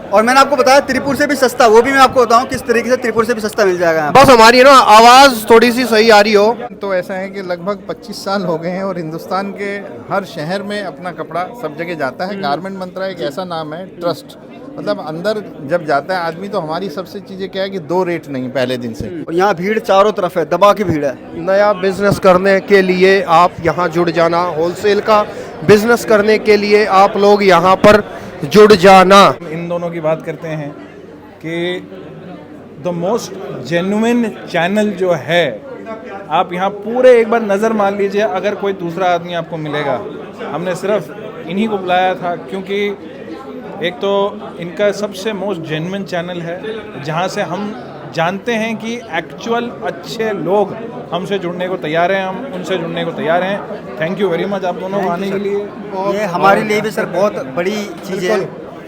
और मैंने आपको बताया त्रिपुर से भी सस्ता, वो भी मैं आपको बताऊं किस तरीके से त्रिपुर से भी सस्ता मिल जाएगा यहाँ पे। बस हमारी ना आवाज़ थोड़ी सी सही आ रही हो। तो ऐसा है कि लगभग 25 साल हो गए हैं और हिंदुस्तान के हर शहर में अपना कपड़ा सब जगह जाता है। गारमेंट मंत्रा एक ऐसा नाम है, ट्रस्ट, मतलब अंदर जब जाता है आदमी तो हमारी सबसे चीज़ें क्या है कि दो रेट नहीं पहले दिन से। और यहाँ भीड़ चारों तरफ है, दबा की भीड़ है। नया बिजनेस करने के लिए आप यहाँ जुड़ जाना, होलसेल का बिजनेस करने के लिए आप लोग यहाँ पर जुड़ जाना। इन दोनों की बात करते हैं कि द मोस्ट जेन्युइन चैनल जो है, आप यहाँ पूरे एक बार नज़र मार लीजिए, अगर कोई दूसरा आदमी आपको मिलेगा। हमने सिर्फ इन्हीं को बुलाया था क्योंकि एक तो इनका सबसे मोस्ट जेन्युइन चैनल है, जहाँ से हम जानते हैं कि एक्चुअल अच्छे लोग हमसे जुड़ने को तैयार हैं, हम उनसे जुड़ने को तैयार हैं। थैंक यू वेरी मच आप दोनों को आने के लिए। ये हमारे लिए भी सर बहुत बड़ी चीज़ है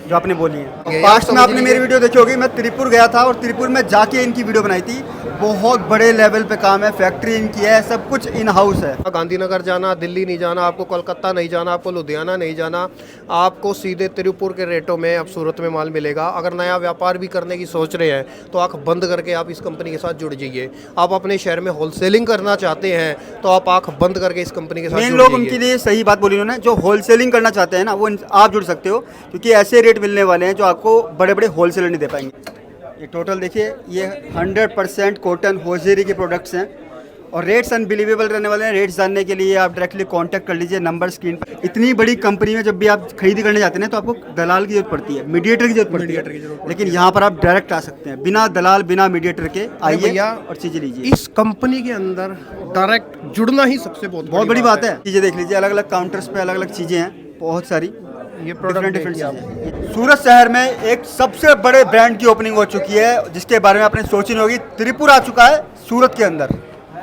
जो आपने बोली है। पास्ट में आपने मेरी वीडियो देखी होगी, मैं त्रिपुर गया था और त्रिपुर में जाके इनकी वीडियो बनाई थी। बहुत बड़े लेवल पे काम है, फैक्ट्री इनकी है, सब कुछ इन हाउस है। गांधीनगर जाना, दिल्ली नहीं जाना, आपको कोलकाता नहीं जाना, आपको लुधियाना नहीं जाना, आपको सीधे त्रिपुर के रेटों में अब सूरत में माल मिलेगा। अगर नया व्यापार भी करने की सोच रहे हैं तो आंख बंद करके आप इस कंपनी के साथ जुड़ जाइए। आप अपने शहर में होलसेलिंग करना चाहते हैं तो आप आंख बंद करके इस कंपनी के साथ मेन जुड़ लोग जाइए। उनके लिए सही बात बोली उन्होंने, जो होलसेलिंग करना चाहते हैं ना वो आप जुड़ सकते हो, क्योंकि ऐसे रेट मिलने वाले हैं जो आपको बड़े बड़े होलसेलर नहीं दे पाएंगे। ये टोटल देखिए, ये 100% कॉटन होजरी के प्रोडक्ट्स हैं और रेट्स अनबिलीवेबल रहने वाले हैं। रेट्स जानने के लिए आप डायरेक्टली कांटेक्ट कर लीजिए, नंबर स्क्रीन पर। इतनी बड़ी कंपनी में जब भी आप खरीदी करने जाते हैं तो आपको दलाल की जरूरत पड़ती है, मीडिएटर की जरूरत पड़ती है, लेकिन यहाँ पर आप डायरेक्ट आ सकते हैं बिना दलाल बिना मीडिएटर के। आइए भैया और चीज़ें लीजिए। इस कंपनी के अंदर डायरेक्ट जुड़ना ही सबसे बहुत बड़ी बात है। चीज़ें देख लीजिए, अलग अलग काउंटर्स पे अलग अलग चीज़ें हैं, बहुत सारी ये प्रोडक्ट डिफरेंट चीज़ें। सूरत शहर में एक सबसे बड़े ब्रांड की ओपनिंग हो चुकी है, जिसके बारे में आपने सोची नहीं होगी। त्रिपुर आ चुका है सूरत के अंदर।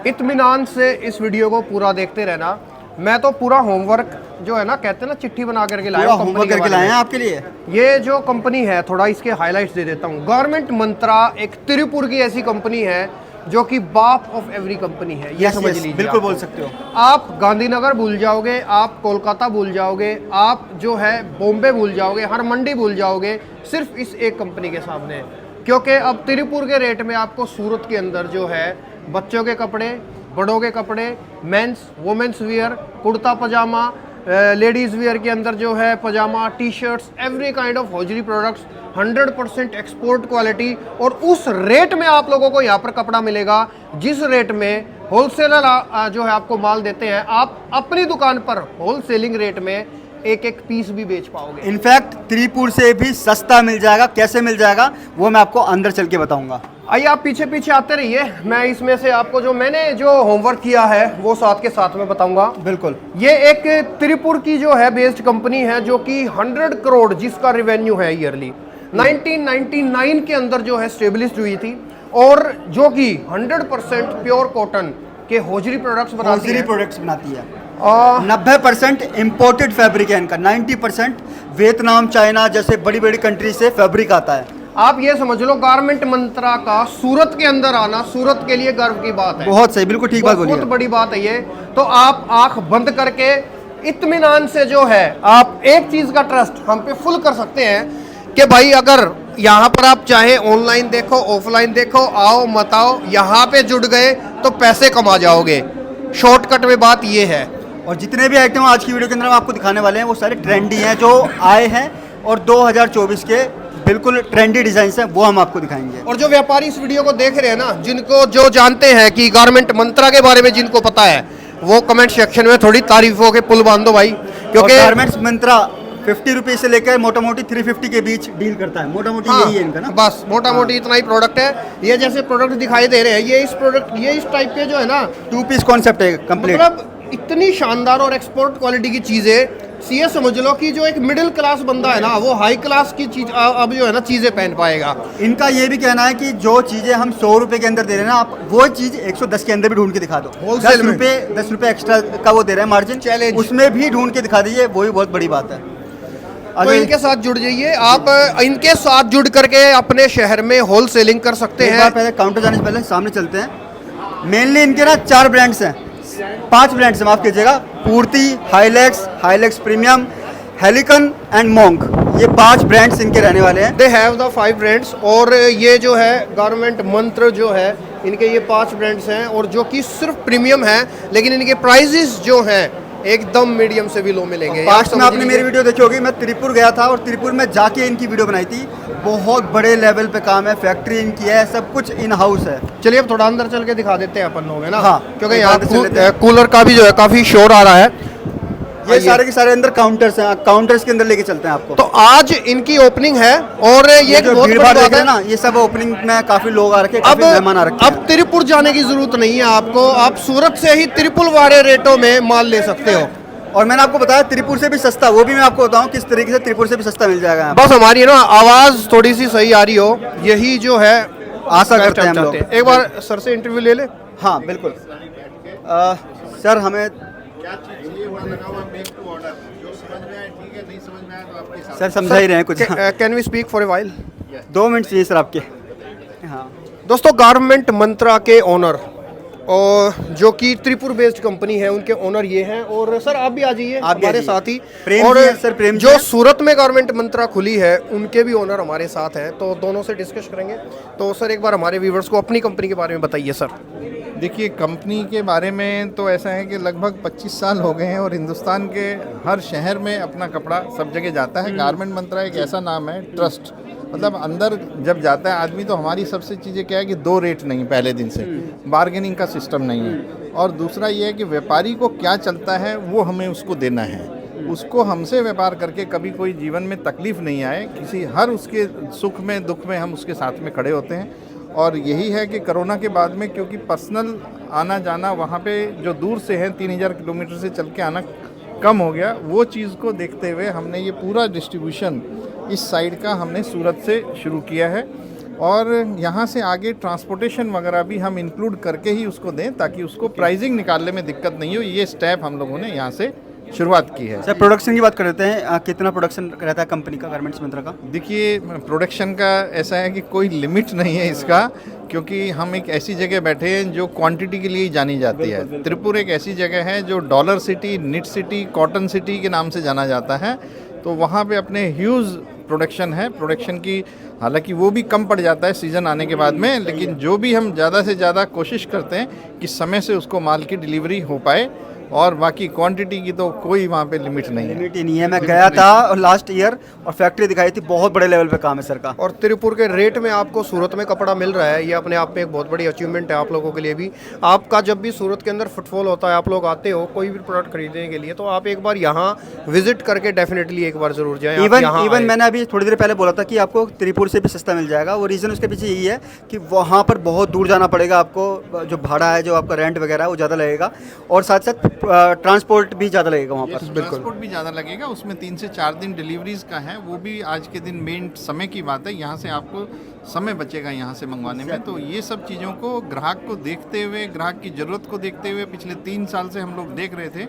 इत्मीनान से इस वीडियो को पूरा देखते रहना। मैं तो पूरा होमवर्क जो है ना, कहते हैं ना, चिट्ठी बना करके लाया हूं होमवर्क करके लाए हैं आपके लिए। ये जो कंपनी है, थोड़ा इसके हाइलाइट्स दे देता हूँ। गारमेंट मंत्रा एक त्रिपुर की ऐसी कंपनी है जो कि बाप ऑफ एवरी कंपनी है, ये समझ लीजिए। बिल्कुल बोल सकते हो। आप गांधीनगर भूल जाओगे, आप कोलकाता भूल जाओगे, आप जो है बॉम्बे भूल जाओगे, हर मंडी भूल जाओगे, सिर्फ इस एक कंपनी के सामने। क्योंकि अब त्रिपुर के रेट में आपको सूरत के अंदर जो है बच्चों के कपड़े, बड़ों के कपड़े, men's women's wear, kurta pyjama, ladies wear के अंदर जो है pyjama, T shirts, every kind of hosiery products, 100% export quality. और उस रेट में आप लोगों को यहाँ पर कपड़ा मिलेगा जिस रेट में होलसेलर जो है आपको माल देते हैं, आप अपनी दुकान पर होलसेलिंग रेट में एक एक पीस भी बेच पाओगे। इनफैक्ट त्रिपुर से भी सस्ता मिल जाएगा। कैसे मिल जाएगा वो मैं आपको अंदर चल के बताऊंगा। आइए आप पीछे पीछे आते रहिए, मैं इसमें से आपको जो मैंने जो होमवर्क किया है वो साथ के साथ में बताऊंगा। बिल्कुल। ये एक त्रिपुर की जो है बेस्ड कंपनी है जो कि 100 करोड़ जिसका रेवेन्यू है ईयरली, 1999 के अंदर जो है स्टेब्लिश्ड हुई थी और जो कि 100% प्योर कॉटन के होजरी प्रोडक्ट्स बनाती है। प्रोडक्ट्स बनाती है। 90% इम्पोर्टेड फैब्रिक है इनका, 90% वियतनाम, चाइना जैसे बड़ी बड़ी कंट्री से फैब्रिक आता है। आप ये समझ लो, गारमेंट मंत्रा का सूरत के अंदर आना सूरत के लिए गर्व की बात है। बहुत सही, बिल्कुल ठीक बात बोली है। बहुत बड़ी बात है ये। तो आप आंख बंद करके इत्मीनान से जो है आप एक चीज का ट्रस्ट हम पे फुल कर सकते हैं कि भाई अगर यहाँ पर आप चाहे ऑनलाइन देखो ऑफलाइन देखो, आओ मत आओ, यहाँ पे जुड़ गए तो पैसे कमा जाओगे। शॉर्टकट में बात ये है। और जितने भी आइटम आज की वीडियो के अंदर हम आपको दिखाने वाले हैं वो सारे ट्रेंडी हैं जो आए हैं और 2024 के बिल्कुल ट्रेंडी डिजाइन हैं, वो हम आपको दिखाएंगे। और जो व्यापारी इस वीडियो को देख रहे हैं ना, जिनको जो जानते हैं कि गारमेंट मंत्रा के बारे में जिनको पता है, वो कमेंट सेक्शन में थोड़ी तारीफों के पुल बांध दो भाई। क्योंकि गारमेंट्स मंत्रा 50 रुपीज से लेकर मोटा मोटी 350 के बीच डील करता है। मोटा मोटी यही है इनका ना, बस मोटा मोटी इतना ही प्रोडक्ट है। ये जैसे प्रोडक्ट दिखाई दे रहे हैं, ये इस टाइप के जो है ना 2 पीस कॉन्सेप्ट है कंप्लीट। मतलब इतनी शानदार और एक्सपोर्ट क्वालिटी की चीजें। ये समझ लो कि जो एक मिडिल क्लास बंदा है ना, वो हाई क्लास की चीज अब जो है ना चीजें पहन पाएगा। इनका ये भी कहना है कि जो चीजें हम 100 रुपए के अंदर दे रहे हैं ना, आप वो चीज 110 के अंदर भी ढूंढ के दिखा दो। होलसेल में 10 रुपए एक्स्ट्रा का वो दे रहे हैं मार्जिन, चैलेंज, उसमें भी ढूंढ के दिखा दीजिए, वो भी बहुत बड़ी बात है। तो इनके साथ जुड़ जाइए आप, इनके साथ जुड़ करके अपने शहर में होलसेलिंग कर सकते हैं। पहले काउंटर जाने से पहले सामने चलते हैं। मेनली इनके ना 4 ब्रांड्स हैं, 5 ब्रांड्स हैं, माफ कीजिएगा। पूर्ति, हाइलेक्स प्रीमियम, हेलिकन एंड मोंक। ये 5 ब्रांड्स इनके रहने वाले हैं। दे हैव द 5 ब्रांड्स और ये जो है गारमेंट मंत्र जो है इनके ये 5 ब्रांड्स हैं और जो कि सिर्फ प्रीमियम है, लेकिन इनके प्राइजेस जो हैं एकदम मीडियम से भी लो मिलेंगे। पास्ट में आपने मेरी वीडियो देखी होगी, मैं त्रिपुर गया था और त्रिपुर में जाके इनकी वीडियो बनाई थी। बहुत बड़े लेवल पे काम है, फैक्ट्री इनकी है, सब कुछ इन हाउस है। चलिए अब थोड़ा अंदर चल के दिखा देते हैं अपन लोग, है ना? हाँ, क्योंकि एक यहाँ अंदर चल लेते हैं। कूलर का भी जो है काफी शोर आ रहा है। ये सारे के सारे अंदर काउंटर्स हैं, काउंटर्स के अंदर लेके चलते हैं आपको। तो आज इनकी ओपनिंग है और ये एक जो बहुत भीड़ बड़ी भाड़ बात देख रहे है हैं ना, ये सब ओपनिंग में काफी लोग आ रखे हैं, अब काफी मेहमान आ रखे हैं। अब त्रिपुर जाने की जरूरत नहीं है आपको, आप सूरत से ही त्रिपुल वाले रेटों में माल ले सकते हो। और मैंने आपको बताया त्रिपुर से भी सस्ता, वो भी मैं आपको बताऊं किस तरीके से त्रिपुर से भी सस्ता मिल जाएगा यहाँ पे। बस हमारी ना आवाज थोड़ी सी सही आ रही हो, यही जो है आशा करते हैं हम लोग। एक बार सर से इंटरव्यू ले ले। हाँ बिल्कुल। सर हमें सर समझा ही रहे हैं कुछ। Can we speak for a while? 2 minute चाहिए सर आपके। हाँ दोस्तों गारमेंट मंत्रा के ओनर और जो कि त्रिपुर बेस्ड कंपनी है उनके ओनर ये हैं। और सर आप भी आ जाइए आप भी आ हमारे जाइए। साथ ही। प्रेम और जी हैं, सर प्रेम जी जो हैं। सूरत में गारमेंट मंत्रा खुली है उनके भी ओनर हमारे साथ हैं, तो दोनों से डिस्कस करेंगे। तो सर एक बार हमारे व्यूवर्स को अपनी कंपनी के बारे में बताइए सर। देखिए, कंपनी के बारे में तो ऐसा है कि लगभग 25 साल हो गए हैं और हिंदुस्तान के हर शहर में अपना कपड़ा सब जगह जाता है। गारमेंट मंत्रा एक ऐसा नाम है, ट्रस्ट, मतलब अंदर जब जाता है आदमी तो हमारी सबसे चीज़ें क्या है कि 2 रेट नहीं पहले दिन से, बार्गेनिंग का सिस्टम नहीं है। और दूसरा ये है कि व्यापारी को क्या चलता है वो हमें उसको देना है, उसको हमसे व्यापार करके कभी कोई जीवन में तकलीफ नहीं आए, किसी हर उसके सुख में दुख में हम उसके साथ में खड़े होते हैं। और यही है कि कोरोना के बाद में क्योंकि पर्सनल आना जाना वहाँ पे जो दूर से हैं 3000 किलोमीटर से चल के आना कम हो गया, वो चीज़ को देखते हुए हमने ये पूरा डिस्ट्रीब्यूशन इस साइड का हमने सूरत से शुरू किया है। और यहाँ से आगे ट्रांसपोर्टेशन वगैरह भी हम इंक्लूड करके ही उसको दें ताकि उसको प्राइसिंग निकालने में दिक्कत नहीं हो। ये स्टेप हम लोगों ने यहाँ से शुरुआत की है। सर प्रोडक्शन की बात कर लेते हैं, कितना प्रोडक्शन रहता है कंपनी का, गारमेंट्स मंत्रा का? देखिए, प्रोडक्शन का ऐसा है कि कोई लिमिट नहीं है इसका, क्योंकि हम एक ऐसी जगह बैठे हैं जो क्वांटिटी के लिए जानी जाती है। त्रिपुर एक ऐसी जगह है जो dollar city, knit city, cotton city के नाम से जाना जाता है। तो वहाँ पे अपने ह्यूज प्रोडक्शन है। प्रोडक्शन की हालांकि वो भी कम पड़ जाता है सीज़न आने के बाद में, लेकिन जो भी हम ज़्यादा से ज़्यादा कोशिश करते हैं कि समय से उसको माल की डिलीवरी हो पाए। और बाकी क्वांटिटी की तो कोई वहाँ पे लिमिट नहीं है। लिमिट ही नहीं है। मैं गया था लास्ट ईयर और फैक्ट्री दिखाई थी, बहुत बड़े लेवल पे काम है सर का। और त्रिपुर के रेट में आपको सूरत में कपड़ा मिल रहा है, ये अपने आप में एक बहुत बड़ी अचीवमेंट है आप लोगों के लिए भी। आपका जब भी सूरत के अंदर फुटफॉल होता है, आप लोग आते हो कोई भी प्रोडक्ट खरीदने के लिए, तो आप एक बार यहाँ विजिट करके डेफिनेटली एक बार जरूर जाएं। इवन मैंने अभी थोड़ी देर पहले बोला था कि आपको त्रिपुर से भी सस्ता मिल जाएगा। वो रीज़न उसके पीछे यही है कि वहाँ पर बहुत दूर जाना पड़ेगा आपको, जो भाड़ा है, जो आपका रेंट वगैरह है वो ज़्यादा लगेगा, और साथ साथ ट्रांसपोर्ट भी ज़्यादा लगेगा वहाँ पर। ट्रांसपोर्ट भी ज़्यादा लगेगा, उसमें 3 से 4 दिन डिलीवरीज का है। वो भी आज के दिन मेन समय की बात है, यहाँ से आपको समय बचेगा यहाँ से मंगवाने में। तो ये सब चीज़ों को ग्राहक को देखते हुए, ग्राहक की ज़रूरत को देखते हुए पिछले 3 साल से हम लोग देख रहे थे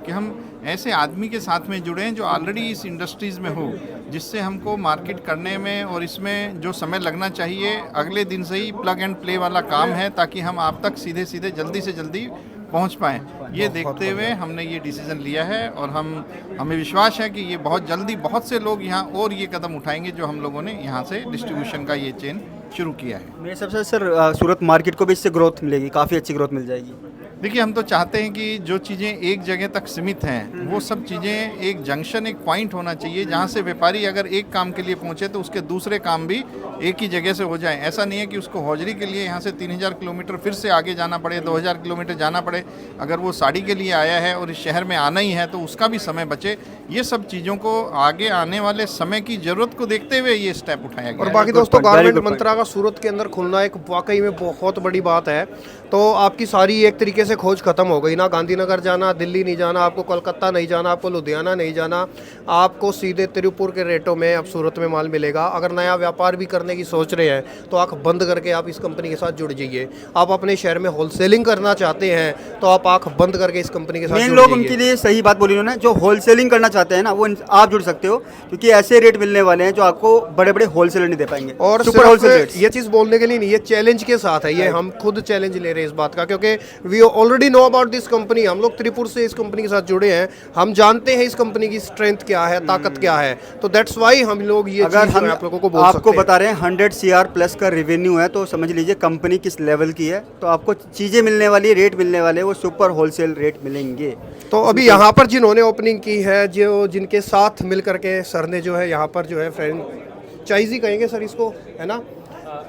कि हम ऐसे आदमी के साथ में जुड़े हैं जो ऑलरेडी इस इंडस्ट्रीज़ में हो, जिससे हमको मार्केट करने में और इसमें जो समय लगना चाहिए अगले दिन से ही प्लग एंड प्ले वाला काम है, ताकि हम आप तक सीधे सीधे जल्दी से जल्दी पहुंच पाएँ। ये देखते हुए हमने ये डिसीज़न लिया है और हमें विश्वास है कि ये बहुत जल्दी बहुत से लोग यहाँ और ये कदम उठाएंगे जो हम लोगों ने यहाँ से डिस्ट्रीब्यूशन का ये चेन शुरू किया है। मेरे हिसाब से सर सूरत मार्केट को भी इससे ग्रोथ मिलेगी, काफ़ी अच्छी ग्रोथ मिल जाएगी। देखिए, हम तो चाहते हैं कि जो चीज़ें एक जगह तक सीमित हैं वो सब चीज़ें एक जंक्शन, एक पॉइंट होना चाहिए जहाँ से व्यापारी अगर एक काम के लिए पहुँचे तो उसके दूसरे काम भी एक ही जगह से हो जाए। ऐसा नहीं है कि उसको हौजरी के लिए यहाँ से 3000 किलोमीटर फिर से आगे जाना पड़े, 2000 किलोमीटर जाना पड़े। अगर वो साड़ी के लिए आया है और इस शहर में आना ही है तो उसका भी समय बचे। ये सब चीज़ों को आगे आने वाले समय की ज़रूरत को देखते हुए ये स्टेप उठाया गया। और बाकी दोस्तों गारमेंट मंत्रा का सूरत के अंदर खुलना एक वाकई में बहुत बड़ी बात है। तो आपकी सारी एक तरीके से खोज खत्म हो गई ना, गांधीनगर जाना, दिल्ली नहीं जाना, आपको कोलकाता नहीं जाना, आपको लुधियाना नहीं जाना, आपको सीधे त्रिपुर के रेटों में अब सूरत में माल मिलेगा। अगर नया व्यापार भी करने की सोच रहे हैं तो आंख बंद करके आप इस कंपनी के साथ जुड़ जाइए। आप अपने शहर में होलसेलिंग करना चाहते हैं तो आप आंख बंद करके इस कंपनी के साथ मेन जुड़ लोग जाइए। उनके लिए सही बात बोली उन्होंने, जो होलसेलिंग करना चाहते हैं ना वो आप जुड़ सकते हो, क्योंकि ऐसे रेट मिलने वाले हैं जो आपको बड़े बड़े होलसेलर नहीं दे पाएंगे। और सुपर होलसेल सिर्फ रेट्स। ये चीज़ बोलने के लिए नहीं, ये चैलेंज के साथ है, ये हम खुद चैलेंज ले रहे हैं इस बात का, क्योंकि we already know about this company. हम लोग त्रिपुर से इस कंपनी के साथ जुड़े हैं, हम जानते हैं इस कंपनी की स्ट्रेंथ क्या है, ताकत क्या है, तो दैट्स वाई हम लोग ये अगर चीज़ हम आप लोगों को बोल आपको सकते हैं। बता रहे हैं 100 CR प्लस का रेवेन्यू है, तो समझ लीजिए कंपनी किस लेवल की है। तो आपको चीज़ें मिलने वाली, रेट मिलने वाले वो सुपर होलसेल रेट मिलेंगे। तो अभी यहाँ पर जिन्होंने ओपनिंग की है, जो जिनके साथ मिल करके सर ने जो है यहाँ पर जो है फ्रेंचाइजी ही कहेंगे सर इसको, है ना,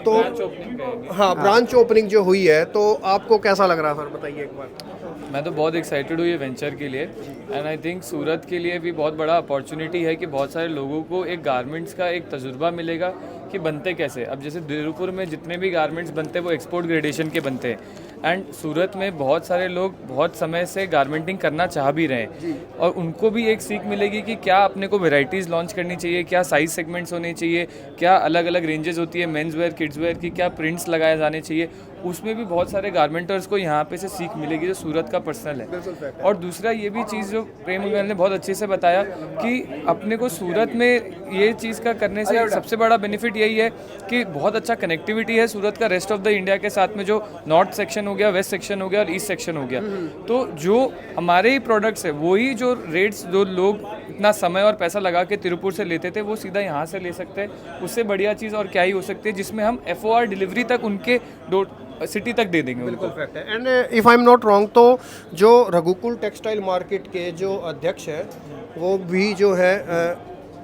तो हाँ ब्रांच ओपनिंग जो हुई है, तो आपको कैसा लग रहा है सर, बताइए एक बार। मैं तो बहुत एक्साइटेड हूँ ये वेंचर के लिए, एंड आई थिंक सूरत के लिए भी बहुत बड़ा अपॉर्चुनिटी है कि बहुत सारे लोगों को एक गारमेंट्स का एक तजुर्बा मिलेगा कि बनते कैसे। अब जैसे तिरुपुर में जितने भी गारमेंट्स बनते हैं वो एक्सपोर्ट ग्रेडेशन के बनते हैं, एंड सूरत में बहुत सारे लोग बहुत समय से गारमेंटिंग करना चाह भी रहे हैं, और उनको भी एक सीख मिलेगी कि क्या अपने को वेराइटीज़ लॉन्च करनी चाहिए, क्या साइज सेगमेंट्स होने चाहिए, क्या अलग अलग रेंजेस होती है मेंस वेयर किड्स वेयर की, क्या प्रिंट्स लगाए जाने चाहिए। उसमें भी बहुत सारे गारमेंटर्स को यहाँ पे से सीख मिलेगी जो सूरत का पर्सनल है। और दूसरा ये भी चीज़ जो प्रेम गोयल ने बहुत अच्छे से बताया कि अपने को सूरत में ये चीज़ का करने से सबसे बड़ा बेनिफिट यही है कि बहुत अच्छा कनेक्टिविटी है सूरत का रेस्ट ऑफ द इंडिया के साथ में, जो नॉर्थ सेक्शन हो गया, वेस्ट सेक्शन हो गया और ईस्ट सेक्शन हो गया। तो जो हमारे ही प्रोडक्ट्स है वही जो रेट्स जो लोग इतना समय और पैसा लगा के तिरुपुर से लेते थे वो सीधा यहाँ से ले सकते हैं। उससे बढ़िया चीज़ और क्या ही हो सकती है, जिसमें हम FOR डिलीवरी तक उनके सिटी तक दे देंगे। बिल्कुल फैक्ट है। And if I am not wrong, तो जो रघुकुल टेक्सटाइल मार्केट के जो अध्यक्ष हैं वो भी जो है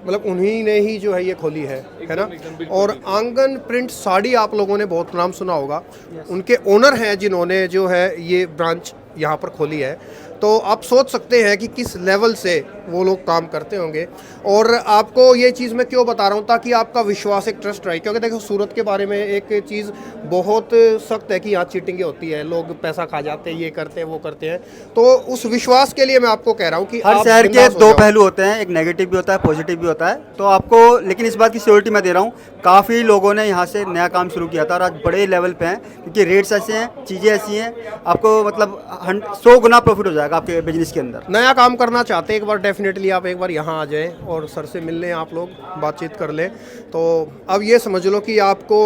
मतलब उन्हीं ने ही जो है ये खोली है ना। और आंगन प्रिंट साड़ी आप लोगों ने बहुत नाम सुना होगा, उनके ओनर हैं जिन्होंने जो है ये ब्रांच यहाँ पर खोली है। तो आप सोच सकते हैं कि किस लेवल से वो लोग काम करते होंगे। और आपको ये चीज़ मैं क्यों बता रहा हूँ, ताकि आपका विश्वास, एक ट्रस्ट रहे। क्योंकि देखो सूरत के बारे में एक चीज़ बहुत सख्त है कि यहाँ चीटिंग होती है, लोग पैसा खा जाते हैं, ये करते हैं वो करते हैं। तो उस विश्वास के लिए मैं आपको कह रहा हूँ कि हर आप शहर के बिंदास हो दो जाओ। पहलू होते हैं, एक नेगेटिव भी होता है, पॉजिटिव भी होता है। तो आपको लेकिन इस बात की श्योरिटी मैं दे रहा हूँ, काफ़ी लोगों ने यहाँ से नया काम शुरू किया था और आज बड़े लेवल पे हैं, क्योंकि रेट्स ऐसे हैं, चीज़ें ऐसी हैं, आपको मतलब 100 गुना प्रॉफिट हो जाएगा आपके बिजनेस के अंदर। नया काम करना चाहते हैं एक बार डेफिनेटली आप एक बार यहाँ आ जाएं और सर से मिल लें, आप लोग बातचीत कर लें। तो अब ये समझ लो कि आपको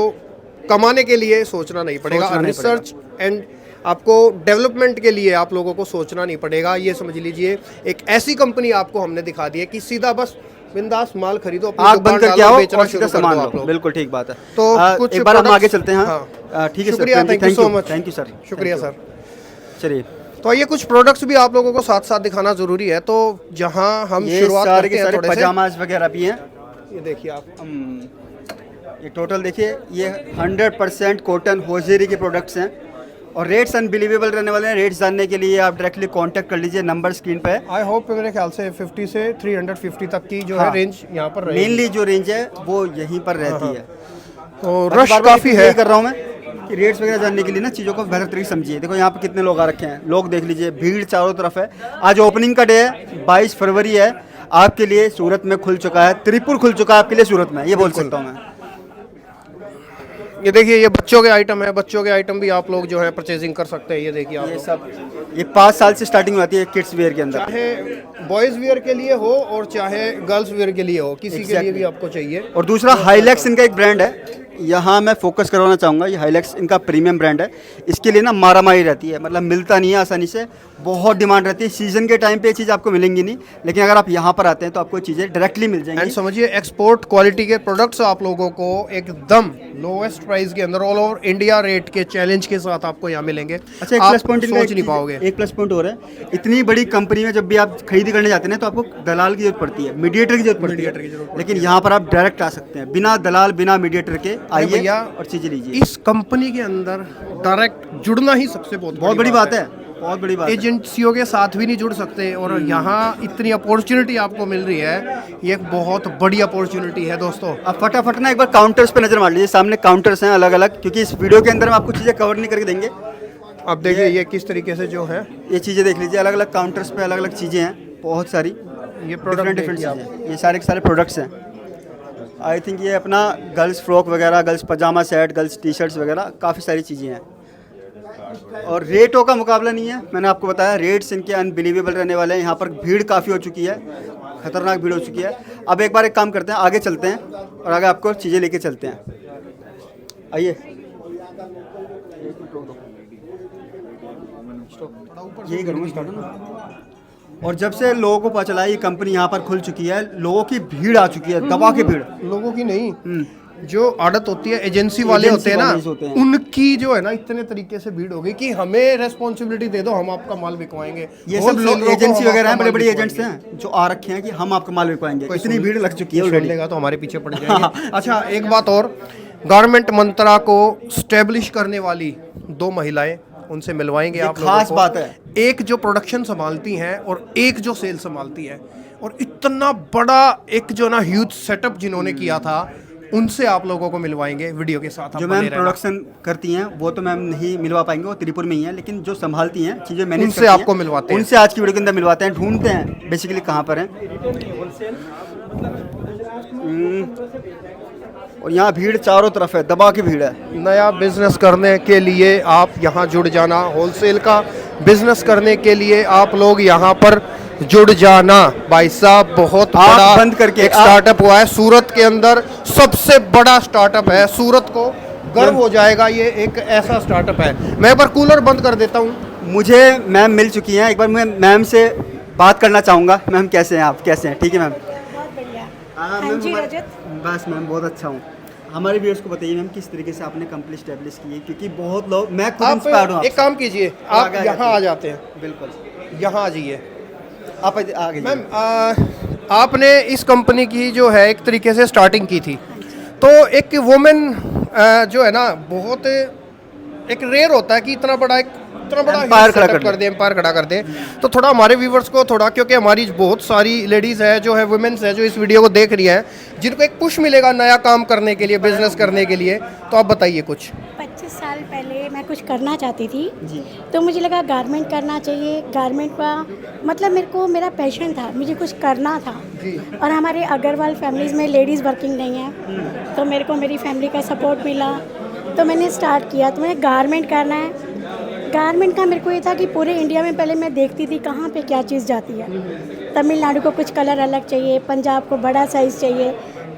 कमाने के लिए सोचना नहीं पड़ेगा, रिसर्च एंड आपको डेवलपमेंट के लिए आप लोगों को सोचना नहीं पड़ेगा। ये समझ लीजिए एक ऐसी कंपनी आपको हमने दिखा दी है कि सीधा बस बिंदास माल खरीदो, अपनी आग दुकान बंद करके डालो, आओ बेचना और शुरू सीधा कर दो सामान आप लो। लोग। बिल्कुल ठीक बात है। तो कुछ एक बार हम आगे products- चलते हैं। हाँ। ठीक है सर, शुक्रिया, thank you so much. Thank you sir, शुक्रिया सर। चलिए तो ये कुछ प्रोडक्ट्स भी आप लोगों को साथ साथ दिखाना जरूरी है। तो जहां हम ये शुरुआत सारे करते के हैं सारे थोड़े से, पजामाज वगैरह भी हैं। ये देखिए आप, ये टोटल देखिए, ये 100% कॉटन होजरी के प्रोडक्ट्स हैं और रेट्स अनबिलीवेबल रहने वाले हैं। रेट्स जानने के लिए आप डायरेक्टली कांटेक्ट कर लीजिए, नंबर स्क्रीन पे है। आई होप मेरे ख्याल से 50 से 350 तक की जो है हाँ। रेंज यहाँ पर रहेगी। मेनली जो रेंज है वो यहीं पर रहती है। तो बाकी रश बार-बार काफ़ी यही है। कर रहा हूँ मैं कि रेट्स वगैरह जानने के लिए ना चीज़ों को बेहतर तरीके से समझिए। देखो यहाँ पे कितने लोग आ रखे हैं, लोग देख लीजिए, भीड़ चारों तरफ है। आज ओपनिंग का डे है, 22 फरवरी है। आपके लिए सूरत में खुल चुका है, त्रिपुर खुल चुका है आपके लिए सूरत में, ये बोल सकता हूँ मैं। ये देखिए, ये बच्चों के आइटम है, बच्चों के आइटम भी आप लोग जो है परचेजिंग कर सकते हैं। ये देखिए आप ये लोग। सब ये 5 साल से स्टार्टिंग होती है किड्स वेयर के अंदर। चाहे बॉयज़ वेयर के लिए हो और चाहे गर्ल्स वेयर के लिए हो, किसी के लिए भी आपको चाहिए। और दूसरा हाईलैक्स इनका एक ब्रांड है, यहाँ मैं फोकस करवाना चाहूँगा। ये हाईलैक्स इनका प्रीमियम ब्रांड है। इसके लिए ना मारामारी रहती है, मतलब मिलता नहीं है आसानी से, बहुत डिमांड रहती है। सीजन के टाइम पे ये चीज़ आपको मिलेंगी नहीं, लेकिन अगर आप यहाँ पर आते हैं तो आपको चीज़ें डायरेक्टली मिल एंड जाएंगी। समझिए एक्सपोर्ट क्वालिटी के प्रोडक्ट्स आप लोगों को एकदम लोएस्ट प्राइस के अंदर ऑल ओवर इंडिया रेट के चैलेंज के साथ आपको यहाँ मिलेंगे। अच्छा, एक आप प्लस पॉइंट सोच नहीं पाओगे। एक प्लस पॉइंट हो रहा है, इतनी बड़ी कंपनी में जब भी आप खरीदी करने जाते हैं ना तो आपको दलाल की जरूरत पड़ती है, मीडिएटर की जरूरत पड़ती है। लेकिन यहाँ पर आप डायरेक्ट आ सकते हैं, बिना दलाल बिना मीडिएटर के आइए भैया, और चीज़ें लीजिए। इस कंपनी के अंदर डायरेक्ट जुड़ना ही सबसे बहुत बड़ी बात है, बहुत बड़ी बात है। एजेंसियों के साथ भी नहीं जुड़ सकते, और यहाँ इतनी अपॉर्चुनिटी आपको मिल रही है, ये एक बहुत बड़ी अपॉर्चुनिटी है दोस्तों। आप फटाफट ना एक बार काउंटर्स पे नजर मार लीजिए, सामने काउंटर्स हैं अलग अलग, क्योंकि इस वीडियो के अंदर हम आपको चीज़ें कवर नहीं करके देंगे। अब देखिए ये किस तरीके से जो है ये चीज़ें देख लीजिए, अलग अलग काउंटर्स पे अलग अलग चीज़ें हैं, बहुत सारी ये प्रोडक्ट डिफरेंट चीज़ें। ये सारे के सारे प्रोडक्ट्स हैं। आई थिंक ये अपना गर्ल्स फ्रॉक वगैरह, गर्ल्स पजामा सेट, गर्ल्स टी शर्ट्स वगैरह, काफ़ी सारी चीज़ें हैं। और रेटों का मुकाबला नहीं है, मैंने आपको बताया रेट्स इनके अनबिलीवेबल रहने वाले हैं। यहाँ पर भीड़ काफ़ी हो चुकी है, खतरनाक भीड़ हो चुकी है। अब एक बार एक काम करते हैं, आगे चलते हैं और आगे आपको चीज़ें लेके चलते हैं। आइए। यही करूँगा स्टार्ट ना। और जब से लोगों को पता चला ये कंपनी यहाँ पर खुल चुकी है, लोगों की भीड़ आ चुकी है, दबा की भीड़। लोगों की नहीं, जो आदत होती है एजेंसी वाले होते हैं ना, उनकी जो है ना इतने तरीके से भीड़ हो गई कि हमें रेस्पॉन्सिबिलिटी दे दो, हम आपका माल बिकवाएंगे। ये सब लोग एजेंसी वगैरह हैं, बड़े बड़े एजेंट्स हैं जो आ रखे हैं कि हम आपका माल बिकवाएंगे। इतनी भीड़ लग चुकी है ऑलरेडी। लेगा तो हमारे पीछे पड़ जाएंगे। अच्छा, एक बात और, गारमेंट मंत्रा को स्टैब्लिश करने वाली 2 महिलाएं, उनसे मिलवाएंगे आप लोगों को। खास बात है, एक जो प्रोडक्शन संभालती हैं और एक जो सेल संभालती है, और इतना बड़ा एक जो ना ह्यूज सेटअप जिन्होंने किया था, उनसे आप लोगों को मिलवाएंगे वीडियो के साथ। जो मैम प्रोडक्शन करती हैं वो तो मैम नहीं मिलवा पाएंगे, वो त्रिपुर में ही है, लेकिन जो संभालती हैं चीज़ें मैनेज उनसे आपको मिलवाते हैं। उनसे आज की वीडियो के अंदर मिलवाते हैं, ढूंढते हैं बेसिकली कहाँ पर हैं। और यहाँ भीड़ चारों तरफ है, दबा की भीड़ है। नया बिजनेस करने के लिए आप यहाँ जुड़ जाना, होलसेल का बिजनेस करने के लिए आप लोग यहाँ पर जुड़ जाना। भाई साहब, बहुत बड़ा बंद करके एक स्टार्टअप हुआ है सूरत के अंदर, सबसे बड़ा स्टार्टअप है। सूरत को गर्व हो जाएगा, ये एक ऐसा स्टार्टअप है। मैं एक बार कूलर बंद कर देता हूँ। मुझे मैम मिल चुकी हैं, एक बार मैं मैम से बात करना चाहूँगा। मैम कैसे हैं आप, कैसे हैं? ठीक है मैम। बहुत बढ़िया। हाँ हाँ जी मैम, रजत। बस मैम बहुत अच्छा हूँ। हमारे व्यूअर्स को बताइए मैम किस तरीके से आपने कंपनी स्टैब्लिश की है, क्योंकि बहुत लोग, मैं खुद इंस्पायर्ड हूँ आप एक काम कीजिए, आप यहाँ आ जाते हैं, बिल्कुल यहाँ आ जाइए। आप आगे मैम, आपने इस कंपनी की जो है एक तरीके से स्टार्टिंग की थी, तो एक वुमेन जो है ना, बहुत एक रेयर होता है कि इतना बड़ा एम्पायर खड़ा कर दे, एम्पायर खड़ा कर दे। तो थोड़ा हमारे व्यूवर्स को थोड़ा, क्योंकि हमारी बहुत सारी लेडीज़ है जो है, वुमेन्स है जो इस वीडियो को देख रही हैं, जिनको एक पुश मिलेगा नया काम करने के लिए, बिजनेस करने के लिए, तो आप बताइए कुछ। 25 साल पहले मैं कुछ करना चाहती थी, तो मुझे लगा गारमेंट करना चाहिए। गारमेंट का मतलब मेरे को, मेरा पैशन था, मुझे कुछ करना था। और हमारे अग्रवाल फैमिलीज़ में लेडीज़ वर्किंग नहीं है, तो मेरे को मेरी फैमिली का सपोर्ट मिला, तो मैंने स्टार्ट किया। तो मुझे गारमेंट करना है। गारमेंट का मेरे को ये था कि पूरे इंडिया में पहले मैं देखती थी कहाँ पे क्या चीज़ जाती है। तमिलनाडु को कुछ कलर अलग चाहिए, पंजाब को बड़ा साइज़ चाहिए,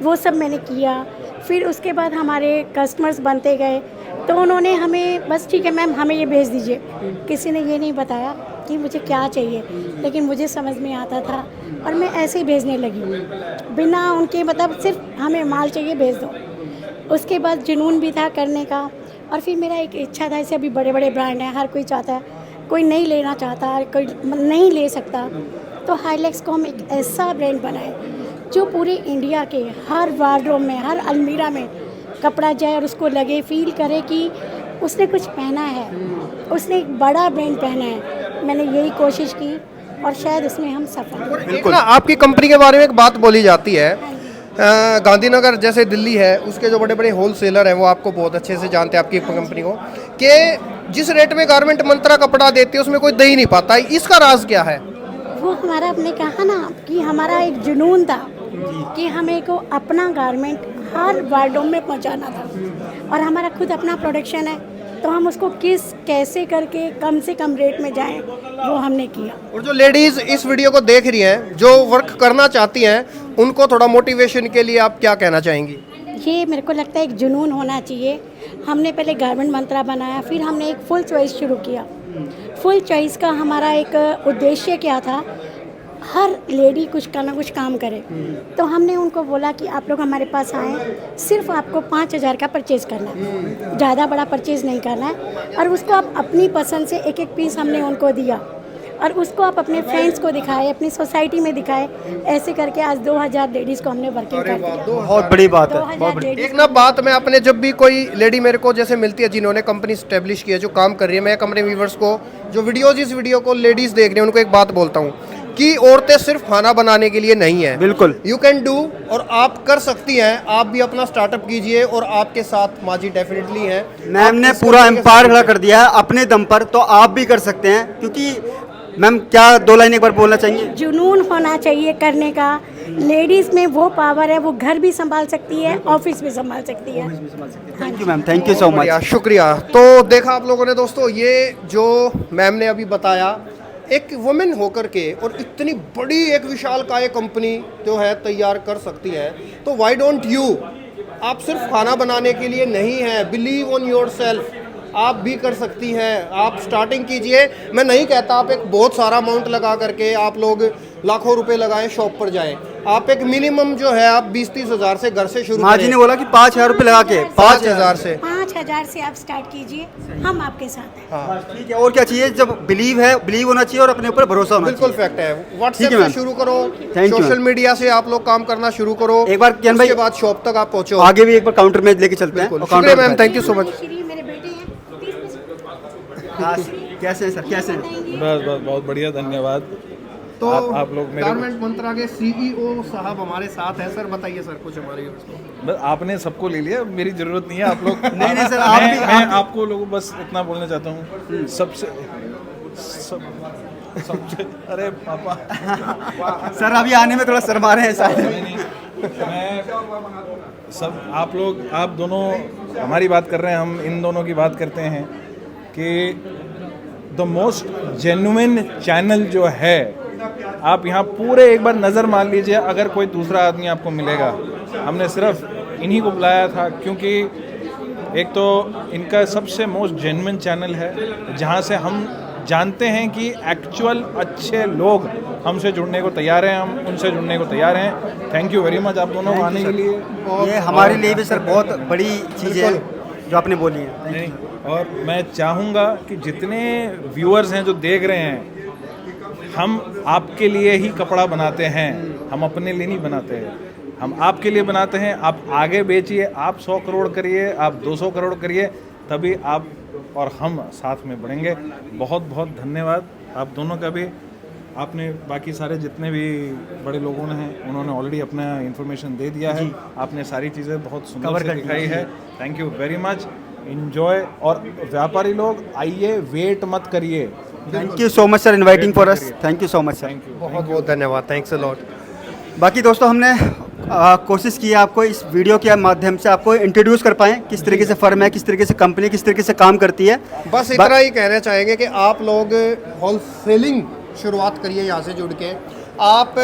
वो सब मैंने किया। फिर उसके बाद हमारे कस्टमर्स बनते गए, तो उन्होंने हमें बस ठीक है मैम हमें ये भेज दीजिए। किसी ने ये नहीं बताया कि मुझे क्या चाहिए, लेकिन मुझे समझ में आता था और मैं ऐसे ही भेजने लगी बिना उनके, मतलब सिर्फ हमें माल चाहिए भेज दो। उसके बाद जुनून भी था करने का। और फिर मेरा एक इच्छा था, ऐसे अभी बड़े बड़े ब्रांड हैं, हर कोई चाहता है, कोई नहीं लेना चाहता, कोई नहीं ले सकता, तो हाईलैक्स को हम एक ऐसा ब्रांड बनाए जो पूरे इंडिया के हर वार्डरोब में, हर अलमीरा में कपड़ा जाए और उसको लगे, फील करे कि उसने कुछ पहना है, उसने एक बड़ा ब्रांड पहना है। मैंने यही कोशिश की और शायद उसमें हम सफल। बिल्कुल। आपकी कंपनी के बारे में एक बात बोली जाती है, गांधीनगर जैसे दिल्ली है, उसके जो बड़े बड़े होलसेलर हैं वो आपको बहुत अच्छे से जानते हैं, आपकी कंपनी को, कि जिस रेट में गारमेंट मंत्रा कपड़ा देती है उसमें कोई दे ही नहीं पाता। इसका राज क्या है? वो हमारा, आपने कहा ना कि हमारा एक जुनून था कि हमें को अपना गारमेंट हर वार्डों में पहुंचाना था, और हमारा खुद अपना प्रोडक्शन है, तो हम उसको कैसे करके कम से कम रेट में जाएं, वो हमने किया। और जो लेडीज़ इस वीडियो को देख रही हैं, जो वर्क करना चाहती हैं, उनको थोड़ा मोटिवेशन के लिए आप क्या कहना चाहेंगी? ये मेरे को लगता है एक जुनून होना चाहिए। हमने पहले गारमेंट मंत्रा बनाया, फिर हमने एक फुल चॉइस शुरू किया। फुल चॉइस का हमारा एक उद्देश्य क्या था, हर लेडी कुछ का ना कुछ काम करे। तो हमने उनको बोला कि आप लोग हमारे पास आएँ, सिर्फ आपको 5,000 का परचेज़ करना है, ज़्यादा बड़ा परचेज़ नहीं करना है, और उसको आप अपनी पसंद से एक एक पीस हमने उनको दिया, और उसको आप अपने फ्रेंड्स को दिखाए, अपनी सोसाइटी में दिखाए। ऐसे करके आज 2,000 लेडीज़ को हमने वर्किंग कर दिया। बहुत बड़ी बात है, बहुत 2,000 बड़ी। लेडीज़ एक ना बात, मैं अपने जब भी कोई लेडी मेरे को जैसे मिलती है जिन्होंने कंपनी स्टैब्लिश की है, जो काम कर रही है, मैं अपने व्यूवर्स को, जो वीडियोज़ इस वीडियो को लेडीज़ देख रही हैं, उनको एक बात बोलता हूँ कि औरतें सिर्फ खाना बनाने के लिए नहीं है। बिल्कुल, यू कैन डू, और आप कर सकती हैं। आप भी अपना स्टार्टअप कीजिए, और आपके साथ माजी डेफिनेटली है। मैम ने पूरा एम्पायर खड़ा कर दिया है अपने दम पर, तो आप भी कर सकते हैं। क्योंकि मैम क्या 2 लाइन एक बार बोलना चाहिए? जुनून होना चाहिए करने का। लेडीज़ में वो पावर है, वो घर भी संभाल सकती है, ऑफिस भी संभाल सकती है। Thank you ma'am, thank you so much. शुक्रिया। तो देखा आप लोगों ने दोस्तों, ये जो मैम ने अभी बताया, एक वुमेन होकर के और इतनी बड़ी एक विशालकाय कंपनी जो है तैयार कर सकती है, तो व्हाई डोंट यू? आप सिर्फ खाना बनाने के लिए नहीं है, बिलीव ऑन योरसेल्फ। आप भी कर सकती हैं। आप स्टार्टिंग कीजिए, मैं नहीं कहता आप एक बहुत सारा अमाउंट लगा करके आप लोग लाखों रुपए लगाएं शॉप पर जाएं। आप एक मिनिमम जो है आप 20-30 हज़ार से घर से शुरू माँ जी ने बोला कि 5,000 रुपये लगा के 5,000 से 5,000 से आप स्टार्ट कीजिए, हम आपके साथ हैं। ठीक है। और क्या चाहिए? जब बिलीव होना चाहिए और अपने ऊपर भरोसा होना बिल्कुल चाहिए। फैक्ट है। ठीक व्हाट्सएप है से मैम। शुरू करो, Thank you, social ma'am. Media से आप लोग काम करना शुरू करो, एक बार किरण भाई उसके बाद शॉप तक आप पहुंचो। आगे भी एक बार काउंटर में लेके चलते हैं। बिल्कुल, और काउंटर शुक्रिया पे ma'am, thank you so much. Shri मेरे बेटे हैं 30%। हाँ, कैसे हैं सर? कैसे हैं? बस बस बहुत बढ़िया, धन्यवाद। तो आप लोग मेरे गारमेंट मंत्रा के सीईओ साहब हमारे साथ हैं। सर बताइए सर कुछ हमारे व्यूअर्स को। बस आपने सबको ले लिया, मेरी जरूरत नहीं है। आप लोग नहीं सर, आप भी मैं आपको लोगों बस इतना बोलना चाहता हूँ, सबसे अरे पापा सर अभी आने में थोड़ा शर्मा रहे हैं शायद। मैं सब आप लोग, आप दोनों हमारी बात कर रहे हैं, हम इन दोनों की बात करते हैं कि द मोस्ट जेन्युइन चैनल जो है, आप यहाँ पूरे एक बार नज़र मार लीजिए, अगर कोई दूसरा आदमी आपको मिलेगा। हमने सिर्फ इन्हीं को बुलाया था क्योंकि एक तो इनका सबसे मोस्ट जेन्युइन चैनल है, जहाँ से हम जानते हैं कि एक्चुअल अच्छे लोग हमसे जुड़ने को तैयार हैं, हम उनसे जुड़ने को तैयार हैं। थैंक यू वेरी मच आप दोनों को आने के लिए। ये हमारे लिए भी सर बहुत बड़ी चीज़ है जो आपने बोली है। नहीं, और मैं चाहूँगा कि जितने व्यूअर्स हैं जो देख रहे हैं, हम आपके लिए ही कपड़ा बनाते हैं, हम अपने लिए नहीं बनाते हैं, हम आपके लिए बनाते हैं। आप आगे बेचिए, आप 100 करोड़ करिए, आप 200 करोड़ करिए, तभी आप और हम साथ में बढ़ेंगे। बहुत बहुत धन्यवाद आप दोनों का भी। आपने बाकी सारे जितने भी बड़े लोगों ने हैं उन्होंने ऑलरेडी अपना इन्फॉर्मेशन दे दिया है, आपने सारी चीज़ें बहुत सुंदर से दिखाई है। Thank you very much, enjoy. और व्यापारी लोग आइए, वेट मत करिए। Thank you so much sir inviting for us. Thank you so much sir. बहुत बहुत धन्यवाद, थैंक्स अ लॉट। बाकी दोस्तों हमने कोशिश की है आपको इस वीडियो के माध्यम से आपको इंट्रोड्यूस कर पाएँ किस तरीके से फर्म है, किस तरीके से कंपनी किस तरीके से काम करती है। बस इतना ही कहना चाहेंगे कि आप लोग होलसेलिंग शुरुआत करिए यहाँ से जुड़ के। आप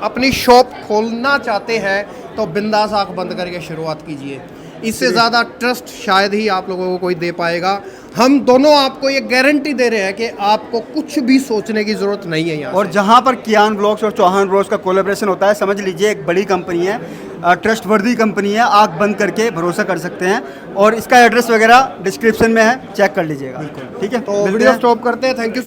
अपनी शॉप खोलना चाहते हैं तो बिंदास आंख बंद करके शुरुआत कीजिए। इससे ज़्यादा ट्रस्ट शायद ही आप लोगों को कोई दे पाएगा। हम दोनों आपको ये गारंटी दे रहे हैं कि आपको कुछ भी सोचने की ज़रूरत नहीं है यहाँ और जहाँ पर कियान ब्लॉग्स और चौहान ब्लॉग्स का कोलैबोरेशन होता है, समझ लीजिए एक बड़ी कंपनी है, ट्रस्ट वर्दी कंपनी है, आँख बंद करके भरोसा कर सकते हैं। और इसका एड्रेस वगैरह डिस्क्रिप्शन में है, चेक कर लीजिएगा। ठीक है, तो वीडियो स्टॉप करते हैं। Thank you.